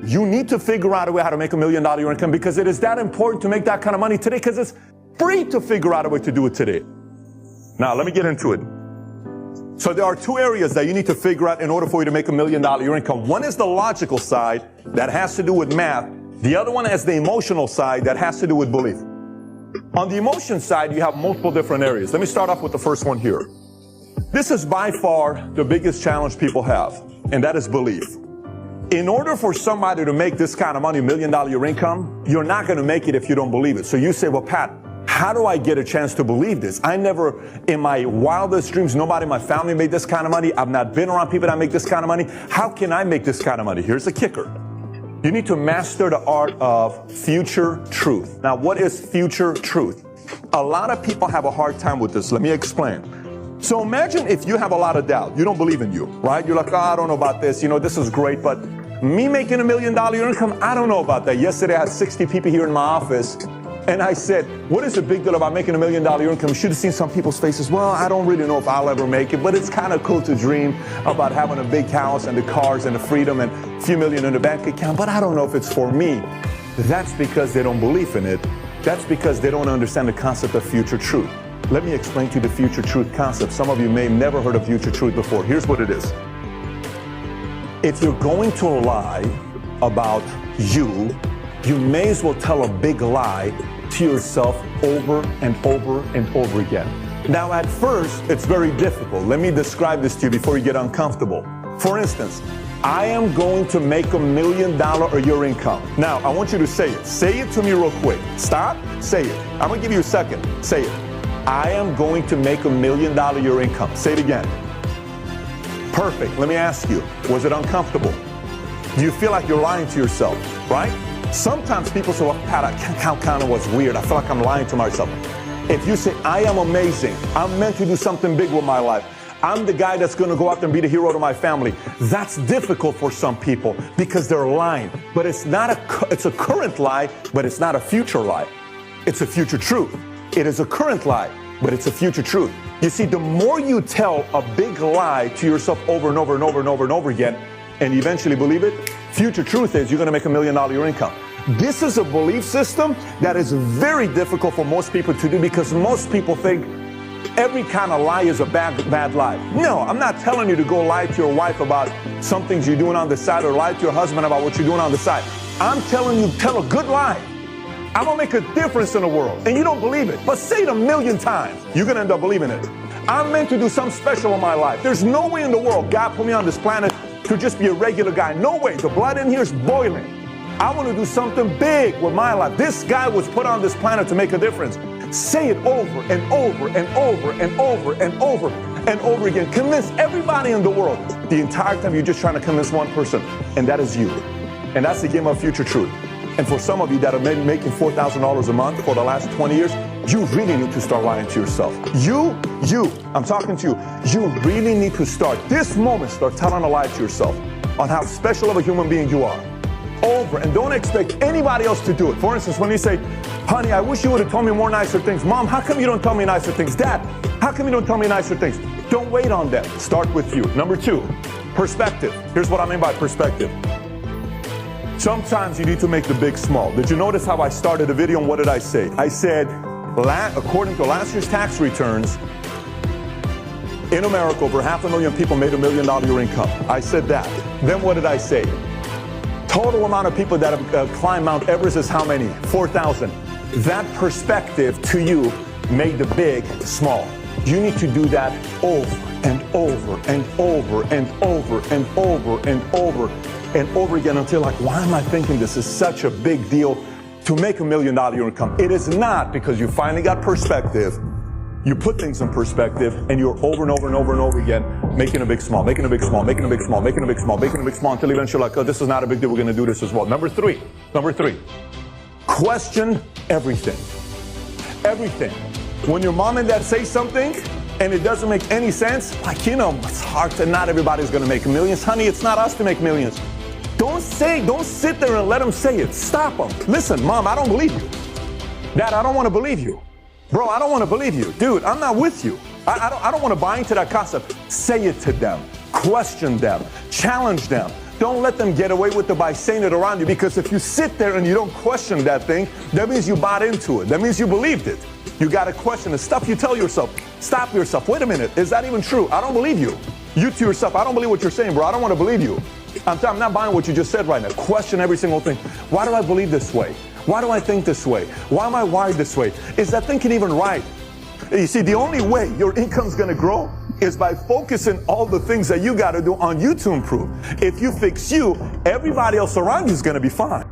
You need to figure out a way how to make $1 million your income, because it is that important to make that kind of money today, because it's free to figure out a way to do it today. Now, let me get into it. So there are two areas that you need to figure out in order for you to make $1 million your income. One is the logical side that has to do with math. The other one is the emotional side that has to do with belief. On the emotion side, you have multiple different areas. Let me start off with the first one here. This is by far the biggest challenge people have, and that is belief. In order for somebody to make this kind of money, $1 million your income, you're not going to make it if you don't believe it. So you say, well, Pat, how do I get a chance to believe this? I never, in my wildest dreams, nobody in my family made this kind of money. I've not been around people that make this kind of money. How can I make this kind of money? Here's the kicker. You need to master the art of future truth. Now, what is future truth? A lot of people have a hard time with this. Let me explain. So imagine if you have a lot of doubt. You don't believe in you, right? You're like, oh, I don't know about this. You know, this is great, but me making $1 million income, I don't know about that. Yesterday, I had 60 people here in my office, and I said, what is the big deal about making $1 million income? You should have seen some people's faces. Well, I don't really know if I'll ever make it, but it's kind of cool to dream about having a big house and the cars and the freedom and a few million in the bank account, but I don't know if it's for me. That's because they don't believe in it. That's because they don't understand the concept of future truth. Let me explain to you the future truth concept. Some of you may have never heard of future truth before. Here's what it is. If you're going to lie about you, you may as well tell a big lie to yourself over and over and over again. Now, at first, it's very difficult. Let me describe this to you before you get uncomfortable. For instance, I am going to make $1 million a year income. Now, I want you to say it. Say it to me real quick. Stop. Say it. I'm going to give you a second. Say it. I am going to make $1 million a year income. Say it again. Perfect. Let me ask you, was it uncomfortable? Do you feel like you're lying to yourself, right? Sometimes people say, well, Pat, that kind of was weird. I feel like I'm lying to myself. If you say, I am amazing, I'm meant to do something big with my life, I'm the guy that's going to go out there and be the hero to my family, that's difficult for some people because they're lying. But it's a current lie, but it's not a future lie. It's a future truth. It is a current lie, but it's a future truth. You see, the more you tell a big lie to yourself over and over and over and over and over again, and you eventually believe it, future truth is you're going to make $1 million a year income. This is a belief system that is very difficult for most people to do because most people think every kind of lie is a bad lie. No, I'm not telling you to go lie to your wife about some things you're doing on the side or lie to your husband about what you're doing on the side. I'm telling you, tell a good lie. I'm going to make a difference in the world. And you don't believe it. But say it 1,000,000 times. You're going to end up believing it. I'm meant to do something special in my life. There's no way in the world God put me on this planet to just be a regular guy. No way. The blood in here is boiling. I want to do something big with my life. This guy was put on this planet to make a difference. Say it over and over and over and over and over and over again. Convince everybody in the world. The entire time you're just trying to convince one person, and that is you. And that's the game of future truth. And for some of you that have been making $4,000 a month for the last 20 years, you really need to start lying to yourself. I'm talking to you. You really need to start this moment, start telling a lie to yourself on how special of a human being you are. Over, and don't expect anybody else to do it. For instance, when you say, honey, I wish you would have told me more nicer things. Mom, how come you don't tell me nicer things? Dad, how come you don't tell me nicer things? Don't wait on them. Start with you. Number 2, perspective. Here's what I mean by perspective. Sometimes you need to make the big small. Did you notice how I started the video and what did I say? I said, according to last year's tax returns, in America, over 500,000 people made $1 million a year income. I said that. Then what did I say? Total amount of people that have climbed Mount Everest is how many? 4,000. That perspective to you made the big small. You need to do that over and over and over and over and over and over and over again until like, why am I thinking this is such a big deal to make $1 million a year income? It is not, because you finally got perspective. You put things in perspective and you're over and over and over and over again making a big small, making a big small, making a big small, making a big small, making a big small until eventually you're like, oh, this is not a big deal. We're going to do this as well. Number three, question everything. Everything. When your mom and dad say something and it doesn't make any sense, like, it's hard to, not everybody's going to make millions. Honey, it's not us to make millions. Don't sit there and let them say it. Stop them. Listen, Mom, I don't believe you. Dad, I don't want to believe you. Bro, I don't want to believe you. Dude, I'm not with you. I don't want to buy into that concept. Say it to them. Question them. Challenge them. Don't let them get away with it by saying it around you, because if you sit there and you don't question that thing, that means you bought into it. That means you believed it. You got to question the stuff you tell yourself. Stop yourself. Wait a minute. Is that even true? I don't believe you. You to yourself, I don't believe what you're saying, bro. I don't want to believe you. I'm not buying what you just said right now. Question every single thing. Why do I believe this way? Why do I think this way? Why am I wired this way? Is that thinking even right? You see, the only way your income's going to grow is by focusing all the things that you got to do on you to improve. If you fix you, everybody else around you is going to be fine.